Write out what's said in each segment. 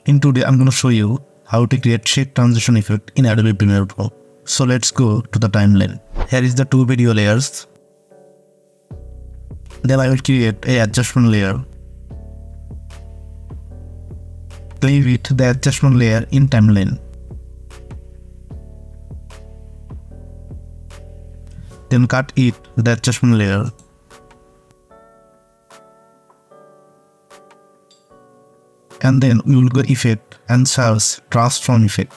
In today, I'm going to show you how to create shake transition effect in Adobe Premiere Pro. So let's go to the timeline. Here is the two video layers. Then I will create a adjustment layer. Leave it the adjustment layer in timeline. Then cut it the adjustment layer. And then we will go effect and search transform effect.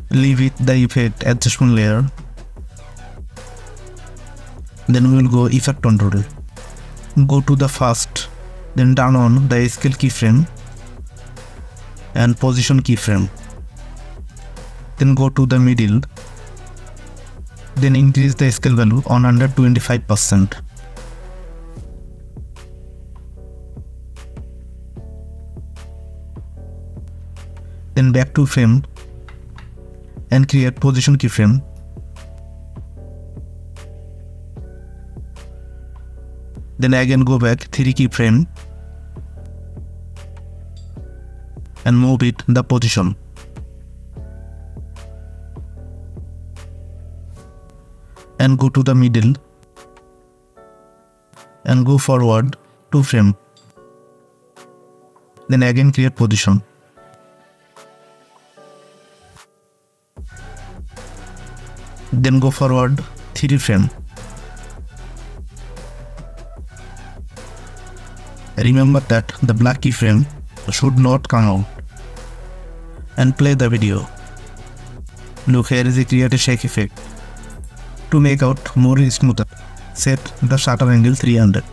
Leave it the effect adjustment layer. Then we will go effect control. Go to the first, then turn on the scale keyframe and position keyframe. Then go to the middle. Then increase the scale value on 125%. Then back to frame and create position keyframe. Then again go back 3 keyframe and move it the position. And go to the middle and go forward 2 frame. Then again create position. Then go forward 3 frame. Remember that the black keyframe should not come out. And play the video. Look, here is a create a shake effect. To make out more smoother, set the shutter angle 300.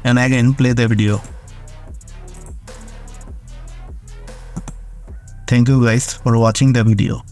And again play the video. Thank you guys for watching the video.